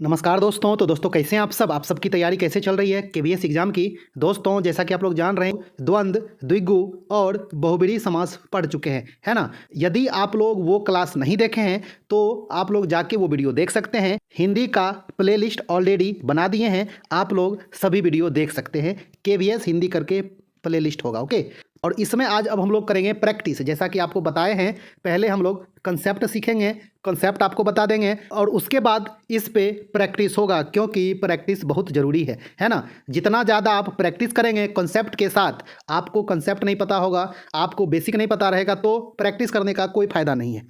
नमस्कार दोस्तों। तो दोस्तों कैसे हैं आप सब? आप सबकी तैयारी कैसे चल रही है केवीएस एग्जाम की? दोस्तों जैसा कि आप लोग जान रहे हैं, द्वंद्व, द्विगु और बहुब्रीहि समास पढ़ चुके हैं, है ना। यदि आप लोग वो क्लास नहीं देखे हैं तो आप लोग जाके वो वीडियो देख सकते हैं। हिंदी का प्लेलिस्ट ऑलरेडी बना दिए हैं, आप लोग सभी वीडियो देख सकते हैं। केवीएस हिंदी करके प्लेलिस्ट होगा, ओके। और इसमें आज अब हम लोग करेंगे प्रैक्टिस। जैसा कि आपको बताए हैं, पहले हम लोग कंसेप्ट सीखेंगे, कंसेप्ट आपको बता देंगे और उसके बाद इस पे प्रैक्टिस होगा, क्योंकि प्रैक्टिस बहुत ज़रूरी है ना। जितना ज़्यादा आप प्रैक्टिस करेंगे कंसेप्ट के साथ, आपको कंसेप्ट नहीं पता होगा, आपको बेसिक नहीं पता रहेगा तो प्रैक्टिस करने का कोई फ़ायदा नहीं है।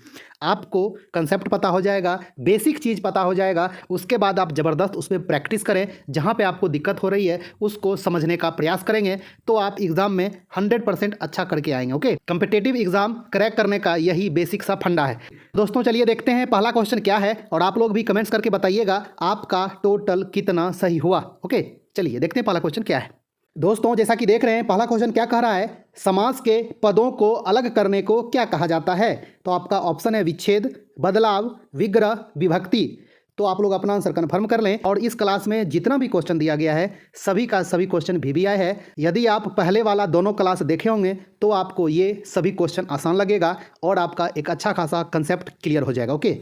आपको कंसेप्ट पता हो जाएगा, बेसिक चीज़ पता हो जाएगा, उसके बाद आप ज़बरदस्त उस पर प्रैक्टिस करें। जहाँ पे आपको दिक्कत हो रही है उसको समझने का प्रयास करेंगे तो आप एग्ज़ाम में 100% अच्छा करके आएंगे, ओके। कम्पिटिटिव एग्ज़ाम क्रैक करने का यही बेसिक सा फंडा है। दोस्तों चलिए देखते हैं पहला क्वेश्चन क्या है, और आप लोग भी कमेंट्स करके बताइएगा आपका टोटल कितना सही हुआ, ओके। चलिए देखते हैं पहला क्वेश्चन क्या है। दोस्तों जैसा कि देख रहे हैं, पहला क्वेश्चन क्या कह रहा है, समास के पदों को अलग करने को क्या कहा जाता है? तो आपका ऑप्शन है विच्छेद, बदलाव, विग्रह, विभक्ति। तो आप लोग अपना आंसर कन्फर्म कर लें। और इस क्लास में जितना भी क्वेश्चन दिया गया है सभी का सभी क्वेश्चन VVI है। यदि आप पहले वाला दोनों क्लास देखे होंगे तो आपको ये सभी क्वेश्चन आसान लगेगा और आपका एक अच्छा खासा कंसेप्ट क्लियर हो जाएगा, ओके।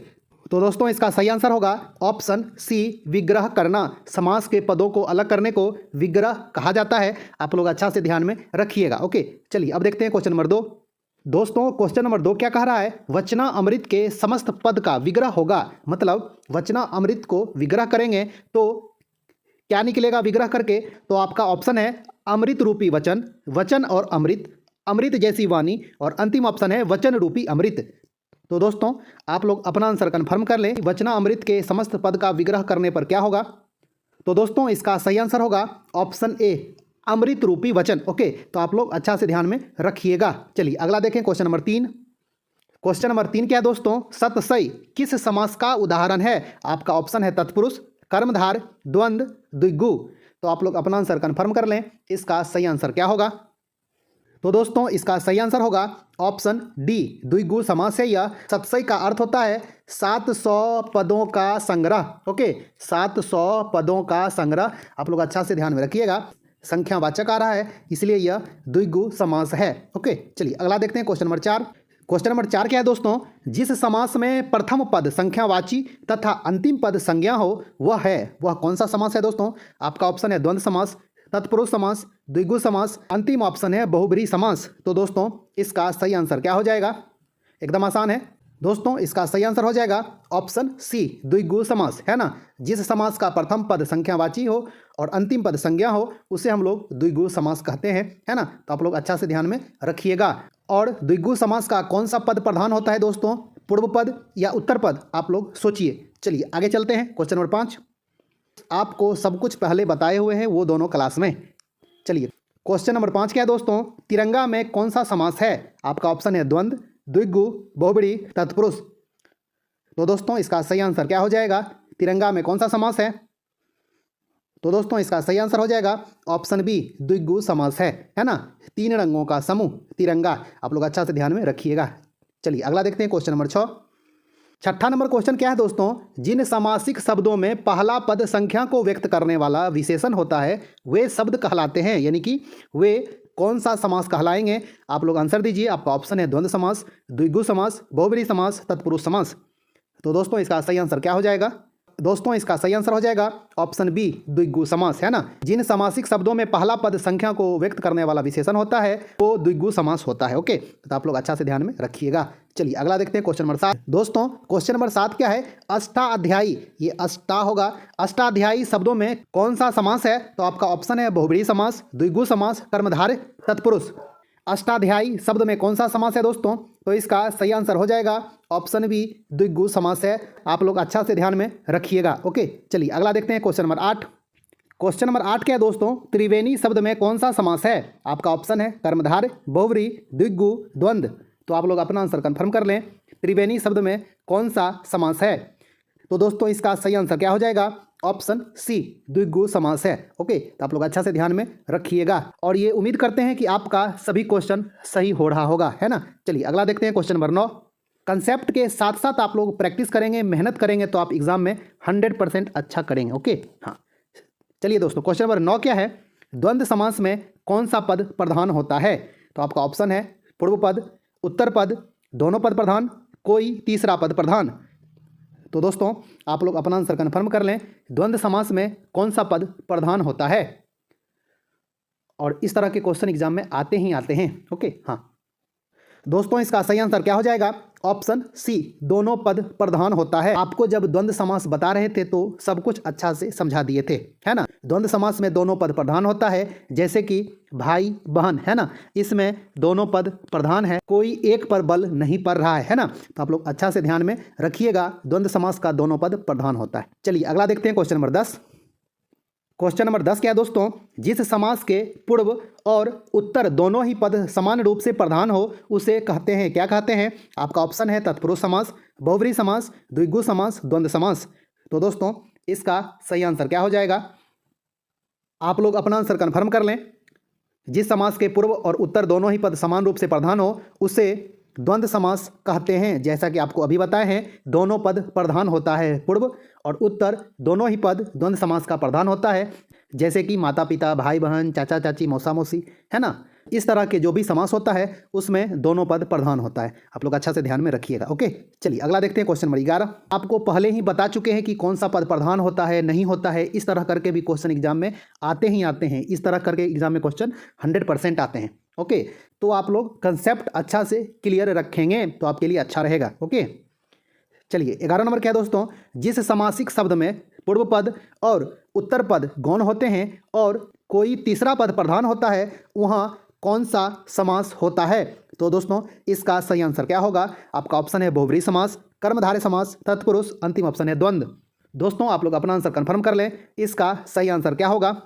तो दोस्तों इसका सही आंसर होगा ऑप्शन सी, विग्रह करना। समास के पदों को अलग करने को विग्रह कहा जाता है। आप लोग अच्छा से ध्यान में रखिएगा, ओके। चलिए अब देखते हैं क्वेश्चन नंबर 2। दोस्तों क्वेश्चन नंबर 2 क्या कह रहा है, वचना अमृत के समस्त पद का विग्रह होगा। मतलब वचना अमृत को विग्रह करेंगे तो क्या निकलेगा विग्रह करके? तो आपका ऑप्शन है अमृत रूपी वचन, वचन और अमृत, अमृत जैसी वाणी, और अंतिम ऑप्शन है वचन रूपी अमृत। तो दोस्तों आप लोग अपना आंसर कन्फर्म कर लें, वचना अमृत के समस्त पद का विग्रह करने पर क्या होगा? तो दोस्तों इसका सही आंसर होगा ऑप्शन ए, अमृत रूपी वचन, ओके। तो आप लोग अच्छा से ध्यान में रखिएगा। चलिए अगला देखें क्वेश्चन नंबर 3। क्वेश्चन नंबर 3 क्या है दोस्तों, सतसई किस समास का उदाहरण है? आपका ऑप्शन है तत्पुरुष, कर्मधार, द्वंद्व, द्विगु। तो आप लोग अपना आंसर कन्फर्म कर लें, इसका सही आंसर क्या होगा? तो दोस्तों इसका सही आंसर होगा ऑप्शन डी, द्विगु समास है यह। सतसई का अर्थ होता है 700 पदों का संग्रह, ओके। 700 पदों का संग्रह, आप लोग अच्छा से ध्यान में रखिएगा। संख्यावाचक आ रहा है इसलिए यह द्विगु समास है, ओके। चलिए अगला देखते हैं क्वेश्चन नंबर 4। क्वेश्चन नंबर 4 क्या है दोस्तों, जिस समास में प्रथम पद संख्यावाची तथा अंतिम पद संज्ञा हो वह कौन सा समास है दोस्तों? आपका ऑप्शन है द्वंद्व समास, तत्पुरुष समास, द्विगु समास, अंतिम ऑप्शन है बहुब्रीहि समास। तो दोस्तों इसका सही आंसर क्या हो जाएगा? एकदम आसान है दोस्तों, इसका सही आंसर हो जाएगा ऑप्शन सी, द्विगु समास, है ना। जिस समास का प्रथम पद संख्यावाची हो और अंतिम पद संज्ञा हो उसे हम लोग द्विगु समास कहते हैं, है ना। तो आप लोग अच्छा से ध्यान में रखिएगा। और द्विगु समास का कौन सा पद प्रधान होता है दोस्तों, पूर्व पद या उत्तर पद? आप लोग सोचिए। चलिए आगे चलते हैं क्वेश्चन नंबर 5। आपको सब कुछ पहले बताए हुए हैं वो दोनों क्लास में। चलिए क्वेश्चन नंबर 5 क्या है दोस्तों, तिरंगा में कौन सा समास है? आपका ऑप्शन है द्वंद्व, द्विगु, बहुब्रीहि, तत्पुरुष। तो दोस्तों इसका सही आंसर क्या हो जाएगा, तिरंगा में कौन सा समास है? तो दोस्तों इसका सही आंसर हो जाएगा ऑप्शन बी, द्विगु समास है ना। 3 रंगों का समूह तिरंगा, आप लोग अच्छा से ध्यान में रखिएगा। चलिए अगला देखते हैं क्वेश्चन नंबर 6। छठा नंबर क्वेश्चन क्या है दोस्तों, जिन समासिक शब्दों में पहला पद संख्या को व्यक्त करने वाला विशेषण होता है वे शब्द कहलाते हैं, यानी कि वे कौन सा समास कहलाएंगे? आप लोग आंसर दीजिए। आपका ऑप्शन है द्वंद्व समास, द्विगु समास, बहुब्रीहि समास, तत्पुरुष समास। तो दोस्तों इसका सही आंसर क्या हो जाएगा? दोस्तों इसका सही आंसर हो जाएगा ऑप्शन बी, द्विगु समास, है ना। जिन समासिक शब्दों में पहला पद संख्या को व्यक्त करने वाला विशेषण होता है वो द्विगु समास होता है, ओके। तो आप लोग अच्छा से ध्यान में रखिएगा। चलिए अगला देखते हैं क्वेश्चन नंबर 7। दोस्तों क्वेश्चन नंबर 7 क्या है, अष्टाध्यायी, ये अष्टा होगा, अष्टाध्यायी शब्दों में कौन सा समास है? तो आपका ऑप्शन है बहुब्रीहि समास, द्विगु समास, कर्मधारय, तत्पुरुष। अष्टाध्यायी शब्द में कौन सा समास है दोस्तों? तो इसका सही आंसर हो जाएगा ऑप्शन बी, द्विगु समास है। आप लोग अच्छा से ध्यान में रखिएगा, ओके। चलिए अगला देखते हैं क्वेश्चन नंबर 8। क्वेश्चन नंबर 8 क्या है दोस्तों, त्रिवेणी शब्द में कौन सा समास है? आपका ऑप्शन है कर्मधारय, बहुब्रीहि, द्विगु, द्वंद्व। तो आप लोग अपना आंसर कंफर्म कर लें, त्रिवेणी शब्द में कौन सा समास है? तो दोस्तों इसका सही आंसर क्या हो जाएगा? ऑप्शन सी, द्विगु समास है, ओके। तो आप लोग अच्छा से ध्यान में रखिएगा और ये उम्मीद करते हैं कि आपका सभी क्वेश्चन सही हो रहा होगा, है ना। चलिए अगला देखते हैं क्वेश्चन नंबर 9। कंसेप्ट के साथ साथ आप लोग प्रैक्टिस करेंगे, मेहनत करेंगे तो आप एग्जाम में 100% अच्छा करेंगे। ओके, हाँ चलिए दोस्तों, क्वेश्चन नंबर 9 क्या है? द्वंद्व समास में कौन सा पद प्रधान होता है? तो आपका ऑप्शन है पूर्व पद, उत्तर पद, दोनों पद प्रधान, कोई तीसरा पद प्रधान। तो दोस्तों आप लोग अपना आंसर कन्फर्म कर लें, द्वंद्व समास में कौन सा पद प्रधान होता है? और इस तरह के क्वेश्चन एग्जाम में आते ही आते हैं। ओके, हाँ दोस्तों, इसका सही आंसर क्या हो जाएगा? ऑप्शन सी, दोनों पद प्रधान होता है। आपको जब द्वंद्व समास बता रहे थे तो सब कुछ अच्छा से समझा दिए थे, है ना। द्वंद्व समास में दोनों पद प्रधान होता है, जैसे कि भाई बहन, है ना, इसमें दोनों पद प्रधान है, कोई एक पर बल नहीं पड़ रहा है ना। तो आप लोग अच्छा से ध्यान में रखिएगा, द्वंद्व समास का दोनों पद प्रधान होता है। चलिए अगला देखते हैं, क्वेश्चन नंबर 10। क्वेश्चन नंबर 10 क्या है दोस्तों? जिस समास के पूर्व और उत्तर दोनों ही पद समान रूप से प्रधान हो उसे कहते हैं, क्या कहते हैं? आपका ऑप्शन है तत्पुरुष समास, बहुब्रीहि समास, द्विगु समास, द्वंद्व समास। तो दोस्तों इसका सही आंसर क्या हो जाएगा? आप लोग अपना आंसर कन्फर्म कर लें। जिस समास के पूर्व और उत्तर दोनों ही पद समान रूप से प्रधान हो उसे द्वंद्व समास कहते हैं। जैसा कि आपको अभी बताए हैं, दोनों पद प्रधान होता है, पूर्व और उत्तर दोनों ही पद द्वंद्व समास का प्रधान होता है, जैसे कि माता पिता, भाई बहन, चाचा चाची, मौसा मौसी, है ना। इस तरह के जो भी समास होता है उसमें दोनों पद प्रधान होता है। आप लोग अच्छा से ध्यान में रखिएगा। ओके, चलिए अगला देखते हैं, क्वेश्चन नंबर 11। आपको पहले ही बता चुके हैं कि कौन सा पद प्रधान होता है, नहीं होता है। इस तरह करके भी क्वेश्चन एग्जाम में आते ही आते हैं। इस तरह करके एग्जाम में क्वेश्चन 100% आते हैं। ओके, तो आप लोग कंसेप्ट अच्छा से क्लियर रखेंगे तो आपके लिए अच्छा रहेगा। ओके, चलिए 11 नंबर क्या है दोस्तों? जिस समासिक शब्द में पूर्व पद और उत्तर पद गौण होते हैं और कोई तीसरा पद प्रधान होता है वहाँ कौन सा समास होता है? तो दोस्तों इसका सही आंसर क्या होगा? आपका ऑप्शन है बहुब्रीहि समास, कर्मधारय समास, तत्पुरुष, अंतिम ऑप्शन है द्वंद्व। दोस्तों आप लोग अपना आंसर कन्फर्म कर लें, इसका सही आंसर क्या होगा?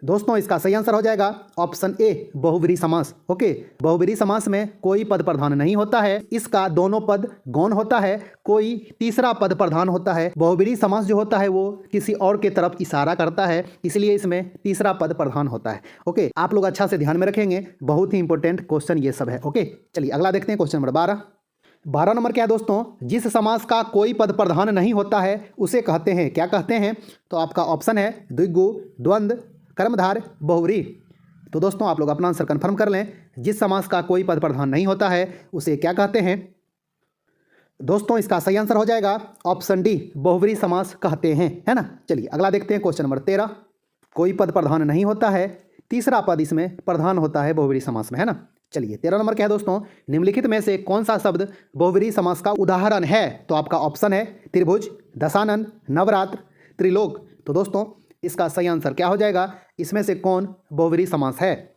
दोस्तों इसका सही आंसर हो जाएगा ऑप्शन ए, बहुब्रीहि समास। ओके, बहुब्रीहि समास में कोई पद प्रधान नहीं होता है, इसका दोनों पद गौण होता है, कोई तीसरा पद प्रधान होता है। बहुब्रीहि समास जो होता है वो किसी और के तरफ इशारा करता है, इसलिए इसमें तीसरा पद प्रधान होता है। ओके, आप लोग अच्छा से ध्यान में रखेंगे, बहुत ही इंपॉर्टेंट क्वेश्चन ये सब है। ओके, चलिए अगला देखते हैं, क्वेश्चन नंबर 12 नंबर क्या है दोस्तों? जिस समास का कोई पद प्रधान नहीं होता है उसे कहते हैं, क्या कहते हैं? तो आपका ऑप्शन है द्विगु, द्वंद्व, कर्मधारय, बहुब्रीहि। तो दोस्तों आप लोग अपना आंसर कन्फर्म कर लें। जिस समास का कोई पद प्रधान नहीं होता है उसे क्या कहते हैं? दोस्तों इसका सही आंसर हो जाएगा ऑप्शन डी, बहुब्रीहि समास कहते हैं, है ना। चलिए अगला देखते हैं, क्वेश्चन नंबर 13। कोई पद प्रधान नहीं होता है, तीसरा पद इसमें प्रधान होता है बहुब्रीहि समास में, है ना। चलिए 13 नंबर क्या है दोस्तों? निम्नलिखित में से कौन सा शब्द बहुब्रीहि समास का उदाहरण है? तो आपका ऑप्शन है त्रिभुज, दशानन, नवरात्र, त्रिलोक। तो दोस्तों इसका सही आंसर क्या हो जाएगा? इसमें से कौन बहुब्रीहि समास है?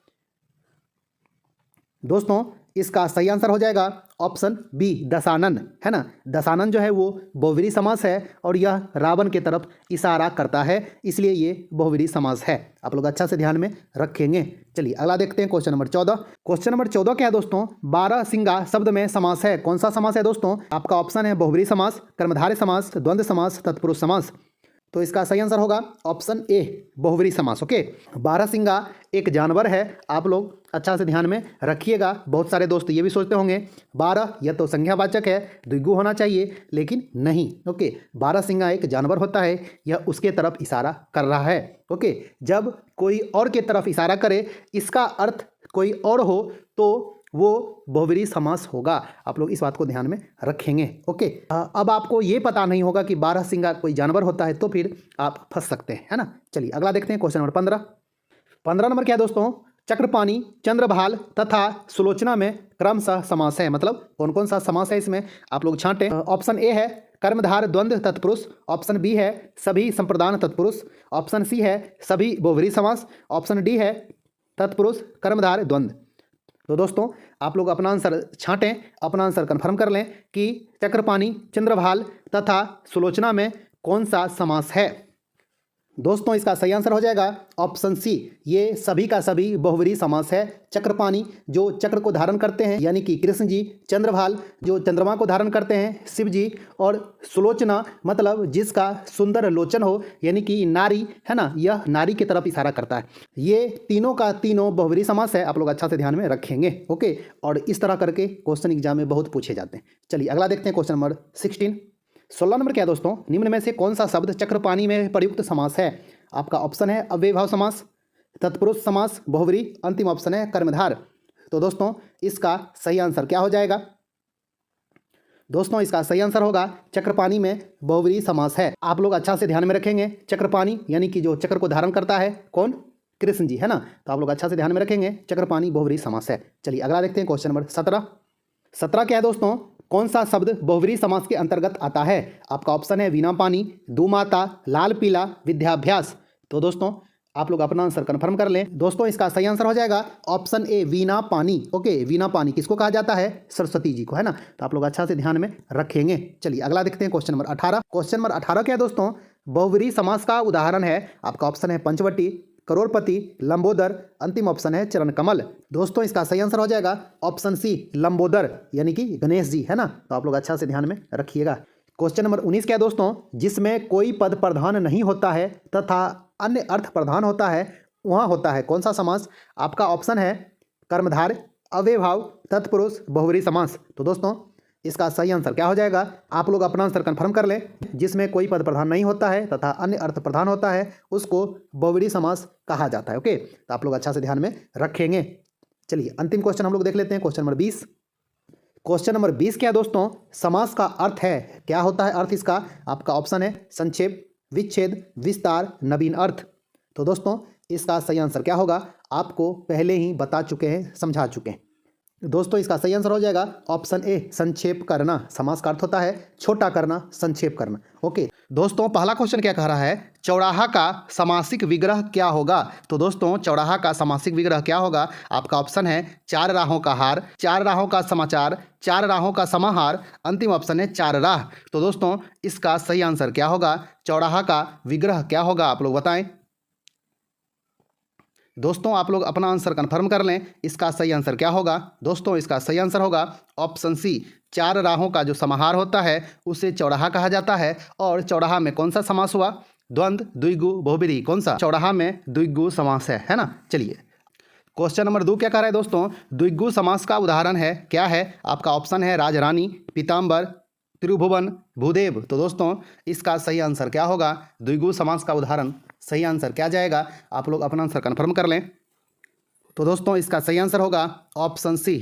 दोस्तों इसका सही आंसर हो जाएगा ऑप्शन बी, दशानन, है ना। दशानन जो है वो बहुब्रीहि समास है और यह रावण के तरफ इशारा करता है, इसलिए ये बहुब्रीहि समास है। आप लोग अच्छा से ध्यान में रखेंगे। चलिए अगला देखते हैं, क्वेश्चन नंबर 14। क्वेश्चन नंबर 14 क्या है दोस्तों? 12 सिंगा शब्द में समास है, कौन सा समास है दोस्तों? आपका ऑप्शन है बहुब्रीहि समास, कर्मधारय समास, द्वंद्व समास, तत्पुरुष समास। तो इसका सही आंसर होगा ऑप्शन ए, बहुब्रीहि समास। ओके, बारहसिंगा एक जानवर है, आप लोग अच्छा से ध्यान में रखिएगा। बहुत सारे दोस्त ये भी सोचते होंगे 12 यह तो संज्ञावाचक है, द्विगु होना चाहिए, लेकिन नहीं। ओके, बारहसिंगा एक जानवर होता है, यह उसके तरफ इशारा कर रहा है। ओके, जब कोई और के तरफ इशारा करे, इसका अर्थ कोई और हो तो वो बहुब्रीहि समास होगा। आप लोग इस बात को ध्यान में रखेंगे। ओके, अब आपको ये पता नहीं होगा कि बारहसिंगा कोई जानवर होता है तो फिर आप फंस सकते हैं, है ना। चलिए अगला देखते हैं, क्वेश्चन नंबर 15 नंबर क्या है दोस्तों? चक्रपाणी, चंद्रभाल तथा सुलोचना में क्रमशः समास है, मतलब कौन कौन सा समास है इसमें? आप लोग छांटें। ऑप्शन ए है कर्मधार द्वंद्व तत्पुरुष, ऑप्शन बी है सभी संप्रदान तत्पुरुष, ऑप्शन सी है सभी बहुब्रीहि समास, ऑप्शन डी है तत्पुरुष कर्मधार द्वंद्व। तो दोस्तों आप लोग अपना आंसर छांटें, अपना आंसर कन्फर्म कर लें कि चक्रपाणी, चंद्रभाल तथा सुलोचना में कौन सा समास है। दोस्तों इसका सही आंसर हो जाएगा ऑप्शन सी, ये सभी का सभी बहुव्रीहि समास है। चक्रपाणी जो चक्र को धारण करते हैं यानी कि कृष्ण जी, चंद्रभाल जो चंद्रमा को धारण करते हैं शिव जी, और सुलोचना मतलब जिसका सुंदर लोचन हो यानी कि नारी, है ना, यह नारी की तरफ इशारा करता है। ये तीनों का तीनों बहुव्रीहि समास है, आप लोग अच्छा से ध्यान में रखेंगे। ओके, और इस तरह करके क्वेश्चन एग्जाम में बहुत पूछे जाते हैं। चलिए अगला देखते हैं क्वेश्चन नंबर 16 नंबर क्या है दोस्तों, निम्न में से कौन सा शब्द चक्रपाणी में प्रयुक्त समास है? आपका ऑप्शन है अव्ययभाव समास, तत्पुरुष समास, बहुव्रीहि, अंतिम ऑप्शन है कर्मधार। तो दोस्तों इसका सही आंसर क्या हो जाएगा? दोस्तों इसका सही आंसर होगा चक्रपाणी में बहुव्रीहि समास है। आप लोग अच्छा से ध्यान में रखेंगे, चक्रपाणी यानी कि जो चक्र को धारण करता है कौन? कृष्ण जी, है ना। तो आप लोग अच्छा से ध्यान में रखेंगे, चक्रपाणी बहुव्रीहि समास है। चलिए अगला देखते हैं क्वेश्चन नंबर 17 क्या है दोस्तों, कौन सा शब्द बहुव्रीहि समास के अंतर्गत आता है? आपका ऑप्शन है वीणा पानी, दुमाता, लाल पीला, विद्याभ्यास। तो दोस्तों आप लोग अपना आंसर कंफर्म कर लें। दोस्तों इसका सही आंसर हो जाएगा ऑप्शन ए, वीणा पानी। ओके, वीणा पानी किसको कहा जाता है? सरस्वती जी को, है ना। तो आप लोग अच्छा से ध्यान में रखेंगे। चलिए अगला देखते हैं क्वेश्चन नंबर 18। क्वेश्चन नंबर 18 क्या है दोस्तों, बहुव्रीहि समास का उदाहरण है। आपका ऑप्शन है पंचवटी, करोड़पति, लंबोदर, अंतिम ऑप्शन है चरण कमल। दोस्तों इसका सही आंसर हो जाएगा ऑप्शन सी, लंबोदर यानी कि गणेश जी, है ना। तो आप लोग अच्छा से ध्यान में रखिएगा। क्वेश्चन नंबर 19 क्या है दोस्तों, जिसमें कोई पद प्रधान नहीं होता है तथा अन्य अर्थ प्रधान होता है, वहाँ होता है कौन सा समास? आपका ऑप्शन है कर्मधार, अव्ययभाव, तत्पुरुष, बहुव्रीहि समास। तो दोस्तों इसका सही आंसर क्या हो जाएगा? आप लोग अपना आंसर कंफर्म कर लें। जिसमें कोई पद प्रधान नहीं होता है तथा अन्य अर्थ प्रधान होता है उसको बहुव्रीहि समास कहा जाता है। ओके, तो आप लोग अच्छा से ध्यान में रखेंगे। चलिए अंतिम क्वेश्चन हम लोग देख लेते हैं, क्वेश्चन नंबर 20। क्वेश्चन नंबर 20 क्या है दोस्तों, समास का अर्थ है, क्या होता है अर्थ इसका? आपका ऑप्शन है संक्षेप, विच्छेद, विस्तार, नवीन अर्थ। तो दोस्तों इसका सही आंसर क्या होगा? आपको पहले ही बता चुके हैं, समझा चुके हैं। दोस्तों इसका सही आंसर हो जाएगा ऑप्शन ए, संक्षेप करना। समास का अर्थ होता है छोटा करना, संक्षेप करना। ओके दोस्तों, पहला क्वेश्चन क्या कह रहा है, चौराहा का समासिक विग्रह क्या होगा? तो दोस्तों चौराहा का समासिक विग्रह क्या होगा? आपका ऑप्शन है चार राहों का हार, चार राहों का समाचार, चार राहों का समाहार, अंतिम ऑप्शन है चार राह। तो दोस्तों इसका सही आंसर क्या होगा? चौराहा का विग्रह क्या होगा, आप लोग बताएं। दोस्तों आप लोग अपना आंसर कंफर्म कर लें, इसका सही आंसर क्या होगा? दोस्तों इसका सही आंसर होगा ऑप्शन सी, चार राहों का जो समाहार होता है उसे चौराहा कहा जाता है। और चौराहा में कौन सा समास हुआ? द्वंद्व, द्विगु, बहुव्रीहि। कौन सा? चौराहा में द्विगु समास है ना। चलिए क्वेश्चन नंबर 2 क्या कह रहा है दोस्तों, द्विगु समास का उदाहरण है, क्या है? आपका ऑप्शन है राजरानी, पीताम्बर, त्रिभुवन, भूदेव। तो दोस्तों इसका सही आंसर क्या होगा? द्विगु समास का उदाहरण सही आंसर क्या जाएगा? आप लोग अपना आंसर कंफर्म कर लें। तो दोस्तों इसका सही आंसर होगा ऑप्शन सी,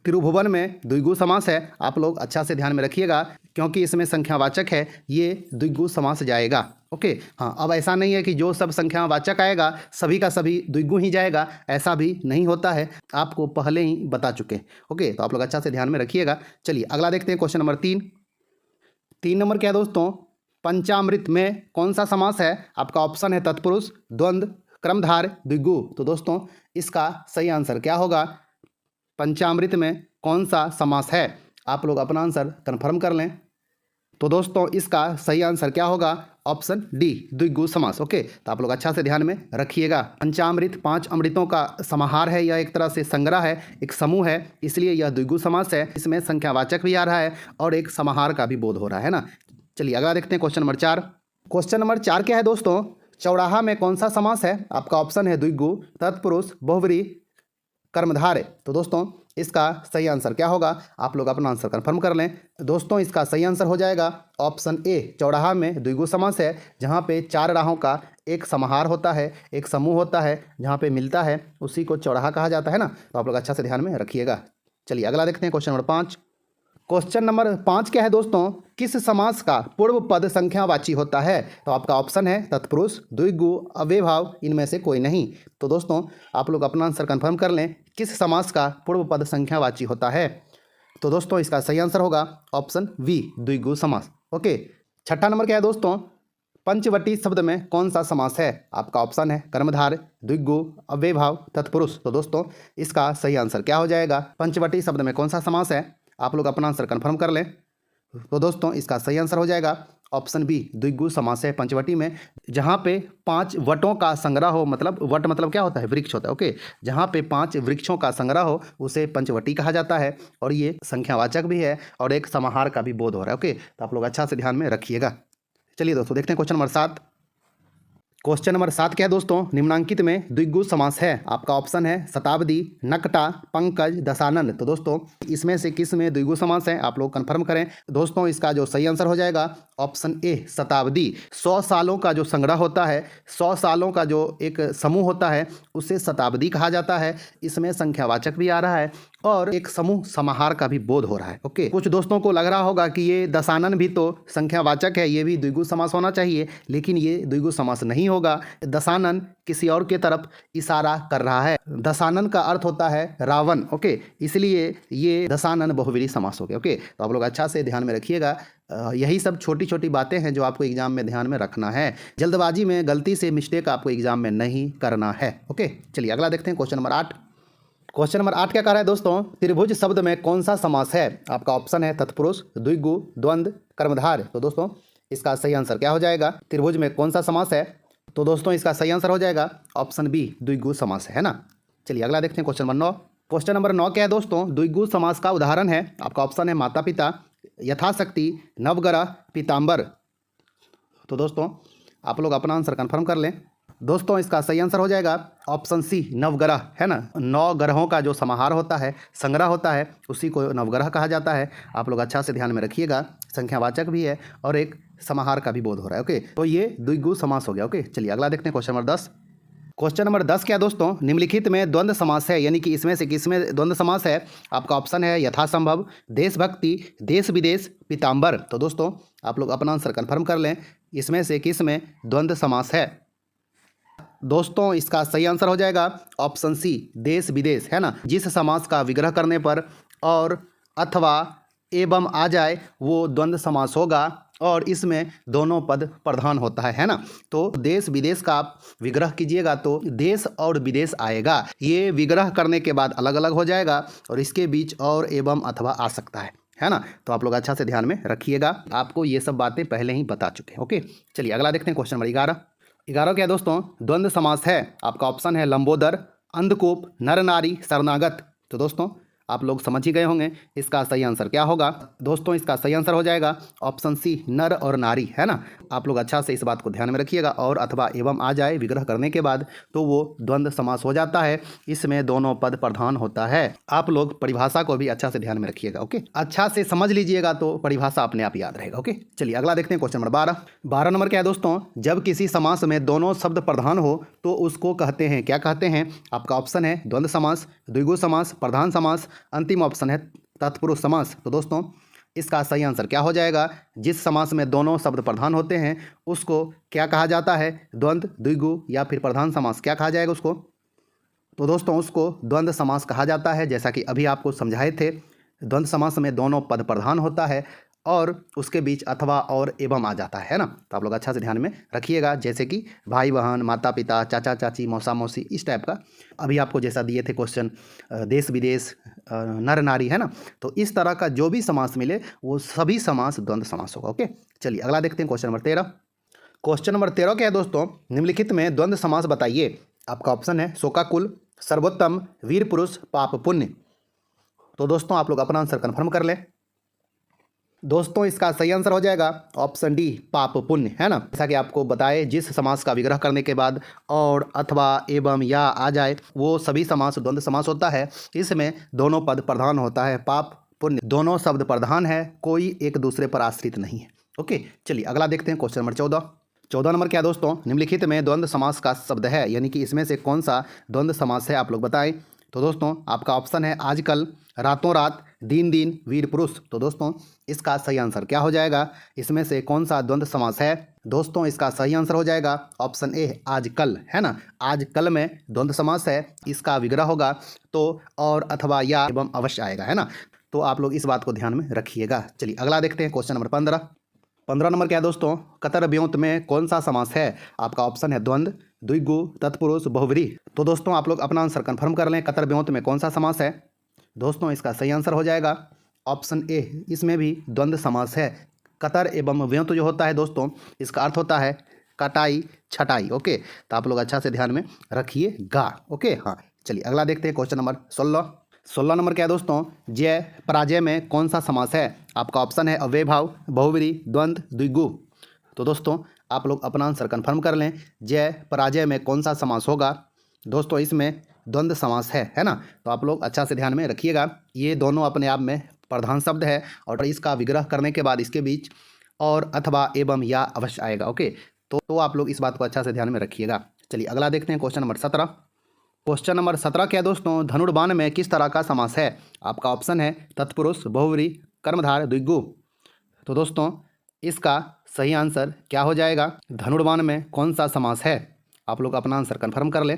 त्रिभुवन में द्विगु समास है। आप लोग अच्छा से ध्यान में रखिएगा क्योंकि इसमें संख्यावाचक है, ये द्विगु समास जाएगा। ओके हाँ, अब ऐसा नहीं है कि जो सब संख्यावाचक आएगा सभी का सभी द्विगु ही जाएगा, ऐसा भी नहीं होता है, आपको पहले ही बता चुके। ओके तो आप लोग अच्छा से ध्यान में रखिएगा। चलिए अगला देखते हैं क्वेश्चन नंबर 3 नंबर क्या है दोस्तों, पंचामृत में कौन सा समास है? आपका ऑप्शन है तत्पुरुष, द्वंद्व, क्रमधार, द्विगु। तो दोस्तों इसका सही आंसर क्या होगा? पंचामृत में कौन सा समास है? आप लोग अपना आंसर कंफर्म कर लें। तो दोस्तों इसका सही आंसर क्या होगा? ऑप्शन डी, द्विगु समास। ओके तो आप लोग अच्छा से ध्यान में रखिएगा। पंचामृत 5 अमृतों का समाहार है, यह एक तरह से संग्रह है, एक समूह है, इसलिए यह द्विगु समास है। इसमें संख्यावाचक भी आ रहा है और एक समाहार का भी बोध हो रहा है ना। चलिए अगला देखते हैं क्वेश्चन नंबर 4। क्वेश्चन नंबर 4 क्या है दोस्तों, चौराहा में कौन सा समास है? आपका ऑप्शन है द्विगु, तत्पुरुष, बहुव्रीहि, कर्मधार। तो दोस्तों इसका सही आंसर क्या होगा? आप लोग अपना आंसर कंफर्म कर लें। दोस्तों इसका सही आंसर हो जाएगा ऑप्शन ए, चौराहा में द्विगु समास है, जहाँ पे चार राहों का एक समाहार होता है, एक समूह होता है, जहाँ पे मिलता है उसी को चौराहा कहा जाता है ना। तो आप लोग अच्छा से ध्यान में रखिएगा। चलिए अगला देखते हैं क्वेश्चन नंबर 5। क्वेश्चन नंबर 5 क्या है दोस्तों, किस समास का पूर्व पद संख्यावाची होता है? तो आपका ऑप्शन है तत्पुरुष, द्विगु, अव्ययभाव, इनमें से कोई नहीं। तो दोस्तों आप लोग अपना आंसर कंफर्म कर लें, किस समास का पूर्व पद संख्यावाची होता है? तो दोस्तों इसका सही आंसर होगा ऑप्शन बी, द्विगु समास। ओके छठा नंबर क्या है दोस्तों, पंचवटी शब्द में कौन सा समास है? आपका ऑप्शन है कर्मधार, द्विगु, अव्ययभाव, तत्पुरुष। तो दोस्तों इसका सही आंसर क्या हो जाएगा? पंचवटी शब्द में कौन सा समास है? आप लोग अपना आंसर कंफर्म कर लें। तो दोस्तों इसका सही आंसर हो जाएगा ऑप्शन बी द्विगु समास है पंचवटी में, जहाँ पे 5 वटों का संग्रह हो, मतलब वट मतलब क्या होता है, वृक्ष होता है। ओके, जहाँ पे 5 वृक्षों का संग्रह हो उसे पंचवटी कहा जाता है, और ये संख्यावाचक भी है और एक समाहार का भी बोध हो रहा है। ओके, तो आप लोग अच्छा से ध्यान में रखिएगा। चलिए दोस्तों देखते हैं क्वेश्चन नंबर 7। क्वेश्चन नंबर 7 क्या है दोस्तों, निम्नांकित में द्विगु समास है। आपका ऑप्शन है शताब्दी, नकटा, पंकज, दशानन। तो दोस्तों इसमें से किस में द्विगु समास है, आप लोग कंफर्म करें। दोस्तों इसका जो सही आंसर हो जाएगा ऑप्शन ए शताब्दी। 100 सालों का जो संग्रह होता है, 100 सालों का जो एक समूह होता है उसे शताब्दी कहा जाता है। इसमें संख्यावाचक भी आ रहा है और एक समूह समाहार का भी बोध हो रहा है। ओके, कुछ दोस्तों को लग रहा होगा कि ये दशानन भी तो संख्यावाचक है, ये भी द्विगु समास होना चाहिए, लेकिन ये द्विगु समास नहीं होगा। दशानन किसी और के तरफ इशारा कर रहा है। दशानन का अर्थ होता है रावण। ओके, इसलिए ये दशानन बहुव्रीहि समास हो गया। ओके, तो आप लोग अच्छा से ध्यान में रखिएगा। यही सब छोटी छोटी बातें हैं जो आपको एग्जाम में ध्यान में रखना है। जल्दबाजी में गलती से मिस्टेक आपको एग्जाम में नहीं करना है। ओके, चलिए अगला देखते हैं क्वेश्चन नंबर 8। क्वेश्चन नंबर 8 क्या कह रहा है दोस्तों, त्रिभुज शब्द में कौन सा समास है। आपका ऑप्शन है तत्पुरुष, द्विगु, द्वंद्व, कर्मधारय। तो दोस्तों इसका सही आंसर क्या हो जाएगा, त्रिभुज में कौन सा समास है। तो दोस्तों इसका सही आंसर हो जाएगा ऑप्शन बी द्विगु समास है ना। चलिए अगला देखते हैं क्वेश्चन नंबर 9। क्वेश्चन नंबर 9 क्या है दोस्तों, द्विगु समास का उदाहरण है। आपका ऑप्शन है माता पिता, यथाशक्ति, नवग्रह, पीताम्बर। तो दोस्तों आप लोग अपना आंसर कंफर्म कर लें। दोस्तों इसका सही आंसर हो जाएगा ऑप्शन सी नवग्रह है ना। 9 ग्रहों का जो समाहार होता है, संग्रह होता है, उसी को नवग्रह कहा जाता है। आप लोग अच्छा से ध्यान में रखिएगा, संख्यावाचक भी है और एक समाहार का भी बोध हो रहा है। ओके, तो ये द्विगु समास हो गया। ओके, चलिए अगला देखते हैं क्वेश्चन नंबर 10। क्वेश्चन नंबर 10 क्या दोस्तों, निम्नलिखित में द्वंद्व समास है, यानी कि इसमें से किस में द्वंद्व समास है। आपका ऑप्शन है यथासंभव, देशभक्ति, देश विदेश, पीताम्बर। तो दोस्तों आप लोग अपना आंसर कंफर्म कर लें, इसमें से किस में द्वंद्व समास है। दोस्तों इसका सही आंसर हो जाएगा ऑप्शन सी देश विदेश है ना। जिस समास का विग्रह करने पर और अथवा एवं आ जाए वो द्वंद्व समास होगा, और इसमें दोनों पद प्रधान होता है ना। तो देश विदेश का आप विग्रह कीजिएगा तो देश और विदेश आएगा। ये विग्रह करने के बाद अलग अलग हो जाएगा और इसके बीच और एवं अथवा आ सकता है ना। तो आप लोग अच्छा से ध्यान में रखिएगा, आपको ये सब बातें पहले ही बता चुके हैं। ओके, चलिए अगला देखते हैं क्वेश्चन नंबर 11। 11 क्या दोस्तों, द्वंद्व समास है। आपका ऑप्शन है लंबोदर, अंधकूप, नर नारी, शरणागत। तो दोस्तों आप लोग समझ ही गए होंगे इसका सही आंसर क्या होगा। दोस्तों इसका सही आंसर हो जाएगा ऑप्शन सी नर और नारी है ना। आप लोग अच्छा से इस बात को ध्यान में रखिएगा, और अथवा एवं आ जाए विग्रह करने के बाद तो वो द्वंद्व समास हो जाता है। इसमें दोनों पद प्रधान होता है। आप लोग परिभाषा को भी अच्छा से ध्यान में रखिएगा। ओके, अच्छा से समझ लीजिएगा तो परिभाषा अपने आप याद रहेगा। ओके, चलिए अगला देखते हैं क्वेश्चन नंबर 12। 12 नंबर क्या है दोस्तों, जब किसी समास में दोनों शब्द प्रधान हो तो उसको कहते हैं, क्या कहते हैं। आपका ऑप्शन है द्वंद्व समास, द्विगु समास, प्रधान समास, अंतिम ऑप्शन है तत्पुरुष समास। तो दोस्तों इसका सही आंसर क्या हो जाएगा, जिस समास में दोनों शब्द प्रधान होते हैं उसको क्या कहा जाता है, द्वंद्व, द्विगु या फिर प्रधान समास, क्या कहा जाएगा उसको। तो दोस्तों उसको द्वंद्व समास कहा जाता है। जैसा कि अभी आपको समझाए थे, द्वंद्व समास में दोनों पद प्रधान होता है और उसके बीच अथवा और एवं आ जाता है ना। तो आप लोग अच्छा से ध्यान में रखिएगा, जैसे कि भाई बहन, माता पिता, चाचा चाची, मौसा मौसी, इस टाइप का अभी आपको जैसा दिए थे क्वेश्चन, देश विदेश, नर नारी है ना। तो इस तरह का जो भी समास मिले वो सभी समास द्वंद्व समास होगा। ओके, चलिए अगला देखते हैं क्वेश्चन नंबर 13। क्वेश्चन नंबर 13 क्या है दोस्तों, निम्नलिखित में द्वंद्व समास बताइए। आपका ऑप्शन है शोकाकुल, सर्वोत्तम, वीर पुरुष, पाप पुण्य। तो दोस्तों आप लोग अपना आंसर कन्फर्म कर लें। दोस्तों इसका सही आंसर हो जाएगा ऑप्शन डी पाप पुण्य है ना। जैसा कि आपको बताए, जिस समास का विग्रह करने के बाद और अथवा एवं या आ जाए वो सभी समास द्वंद्व समास होता है। इसमें दोनों पद प्रधान होता है, पाप पुण्य दोनों शब्द प्रधान है, कोई एक दूसरे पर आश्रित नहीं है। ओके, चलिए अगला देखते हैं क्वेश्चन नंबर 14। 14 नंबर क्या दोस्तों, निम्नलिखित में द्वंद्व समास का शब्द है, यानी कि इसमें से कौन सा द्वंद्व समास है, आप लोग बताएं। तो दोस्तों आपका ऑप्शन है आजकल, रातों रात, दिन दिन, वीर पुरुष। तो दोस्तों इसका सही आंसर क्या हो जाएगा, इसमें से कौन सा द्वंद्व समास है। दोस्तों इसका सही आंसर हो जाएगा ऑप्शन ए आजकल है ना। आजकल में द्वंद्व समास है, इसका विग्रह होगा तो और अथवा या एवं अवश्य आएगा है ना। तो आप लोग इस बात को ध्यान में रखिएगा। चलिए अगला देखते हैं क्वेश्चन नंबर 15। 15 नंबर क्या है दोस्तों, कतर ब्योंत में कौन सा समास है। आपका ऑप्शन है द्वंद्व, द्विगु, तत्पुरुष, बहुव्रीहि। तो दोस्तों आप लोग अपना आंसर कंफर्म कर लें, कतर ब्योंत में कौन सा समास है। दोस्तों इसका सही आंसर हो जाएगा ऑप्शन ए, इसमें भी द्वंद्व समास है। कतर एवं व्यंत जो होता है दोस्तों, इसका अर्थ होता है कटाई छटाई। ओके, तो आप लोग अच्छा से ध्यान में रखिएगा। ओके, हाँ चलिए अगला देखते हैं क्वेश्चन नंबर 16। 16 नंबर क्या है दोस्तों, जय पराजय में कौन सा समास है? आपका ऑप्शन है अव्ययभाव, बहुव्रीहि, द्वंद्व, द्विगु। तो दोस्तों आप लोग अपना आंसर कन्फर्म कर लें, जय पराजय में कौन सा समास होगा? दोस्तों इसमें द्वंद्व समास है ना। तो आप लोग अच्छा से ध्यान में रखिएगा, ये दोनों अपने आप में प्रधान शब्द है और इसका विग्रह करने के बाद इसके बीच और, अथवा, एवं, या अवश्य आएगा। ओके, तो आप लोग इस बात को अच्छा से ध्यान में रखिएगा। चलिए अगला देखते हैं क्वेश्चन नंबर 17। क्वेश्चन नंबर 17 क्या है दोस्तों, धनुर्बाण में किस तरह का समास है? आपका ऑप्शन है तत्पुरुष, बहुव्रीहि, कर्मधार, द्विगु। तो दोस्तों इसका सही आंसर क्या हो जाएगा? धनुर्बाण में कौन सा समास है? आप लोग अपना आंसर कन्फर्म कर लें।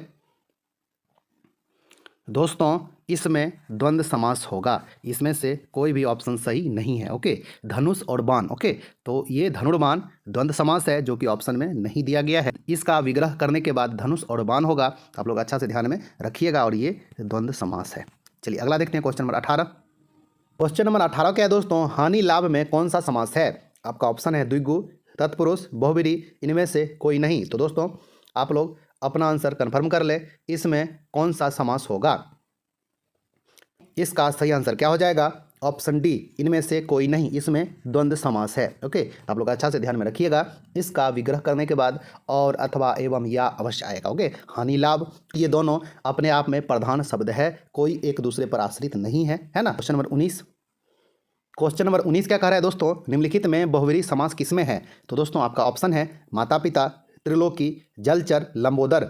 दोस्तों इसमें द्वंद्व समास होगा, इसमें से कोई भी ऑप्शन सही नहीं है। ओके, धनुष और बाण। ओके, तो ये धनुर्बाण द्वंद्व समास है जो कि ऑप्शन में नहीं दिया गया है। इसका विग्रह करने के बाद धनुष और बाण होगा, आप लोग अच्छा से ध्यान में रखिएगा और ये द्वंद्व समास है। चलिए अगला देखते हैं क्वेश्चन नंबर 18। क्वेश्चन नंबर 18 क्या है दोस्तों, हानि लाभ में कौन सा समास है? आपका ऑप्शन है द्विगु, तत्पुरुष, बहुव्रीहि, इनमें से कोई नहीं। तो दोस्तों आप लोग अपना आंसर कन्फर्म कर ले, इसमें कौन सा समास होगा? इसका सही आंसर क्या हो जाएगा? ऑप्शन डी, इनमें से कोई नहीं, इसमें द्वंद्व समास है। ओके, आप लोग अच्छा से ध्यान में रखिएगा, इसका विग्रह करने के बाद और, अथवा, एवं, या अवश्य आएगा। ओके, हानि लाभ ये दोनों अपने आप में प्रधान शब्द है, कोई एक दूसरे पर आश्रित नहीं है, है ना। Question number 19। क्वेश्चन नंबर 19 क्या कह रहा है दोस्तों, निम्नलिखित में बहुव्रीहि समास किसमें है? तो दोस्तों आपका ऑप्शन है माता पिता, त्रिलोकी, जलचर, लंबोदर।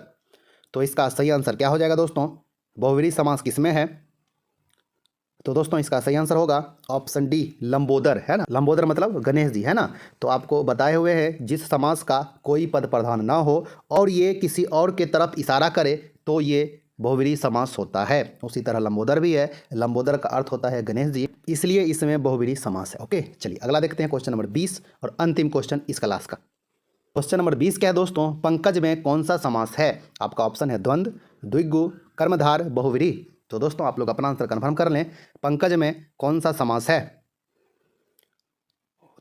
तो इसका सही आंसर क्या हो जाएगा दोस्तों, बहुव्रीहि समास किसमें है? तो दोस्तों इसका सही आंसर होगा ऑप्शन डी, लंबोदर, है ना। लंबोदर मतलब गणेश जी, है ना। तो आपको बताए हुए हैं जिस समास का कोई पद प्रधान ना हो और ये किसी और के तरफ इशारा करे तो ये बहुव्रीहि समास होता है। उसी तरह लंबोदर भी है, लंबोदर का अर्थ होता है गणेश जी, इसलिए इसमें बहुव्रीहि समास है। ओके, चलिए अगला देखते हैं क्वेश्चन नंबर 20 और अंतिम क्वेश्चन इस क्लास का। क्वेश्चन नंबर 20 क्या है दोस्तों, पंकज में कौन सा समास है? आपका ऑप्शन है द्वंद्व, द्विगु, कर्मधार, बहुव्रीहि। तो दोस्तों आप लोग अपना आंसर कन्फर्म कर लें, पंकज में कौन सा समास है?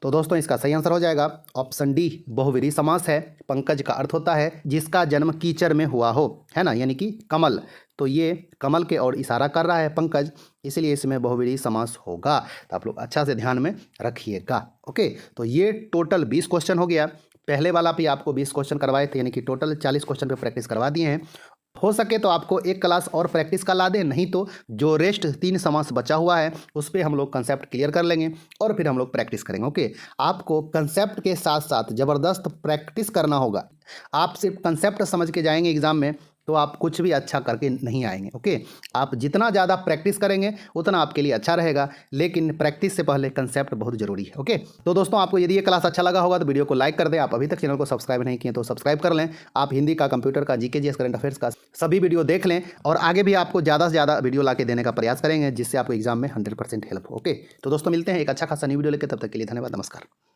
तो दोस्तों इसका सही आंसर हो जाएगा ऑप्शन डी, बहुव्रीहि समास है। पंकज का अर्थ होता है जिसका जन्म कीचड़ में हुआ हो, है ना, यानी कि कमल। तो ये कमल के ओर इशारा कर रहा है पंकज, इसलिए इसमें बहुव्रीहि समास होगा। तो आप लोग अच्छा से ध्यान में रखिएगा। ओके, तो ये टोटल 20 क्वेश्चन हो गया। पहले वाला भी आपको 20 क्वेश्चन करवाए थे, यानी कि टोटल 40 क्वेश्चन पे प्रैक्टिस करवा दिए हैं। हो सके तो आपको एक क्लास और प्रैक्टिस का ला दें, नहीं तो जो रेस्ट 3 समास बचा हुआ है उस पर हम लोग कंसेप्ट क्लियर कर लेंगे और फिर हम लोग प्रैक्टिस करेंगे। ओके, आपको कंसेप्ट के साथ साथ ज़बरदस्त प्रैक्टिस करना होगा। आप सिर्फ कंसेप्ट समझ के जाएंगे एग्जाम में तो आप कुछ भी अच्छा करके नहीं आएंगे। ओके, आप जितना ज़्यादा प्रैक्टिस करेंगे उतना आपके लिए अच्छा रहेगा, लेकिन प्रैक्टिस से पहले कंसेप्ट बहुत जरूरी है। ओके, तो दोस्तों आपको यदि ये क्लास अच्छा लगा होगा तो वीडियो को लाइक कर दें। आप अभी तक चैनल को सब्सक्राइब नहीं किए तो सब्सक्राइब कर लें। आप हिंदी का, कंप्यूटर का, जीके जीएस, करंट अफेयर्स का सभी वीडियो देख लें और आगे भी आपको ज़्यादा से ज़्यादा वीडियो ला के देने का प्रयास करेंगे, जिससे आपको एग्जाम में 100% हेल्प हो। ओके, तो दोस्तों मिलते हैं एक अच्छा खासा न्यू वीडियो लेकर, तब तक के लिए धन्यवाद, नमस्कार।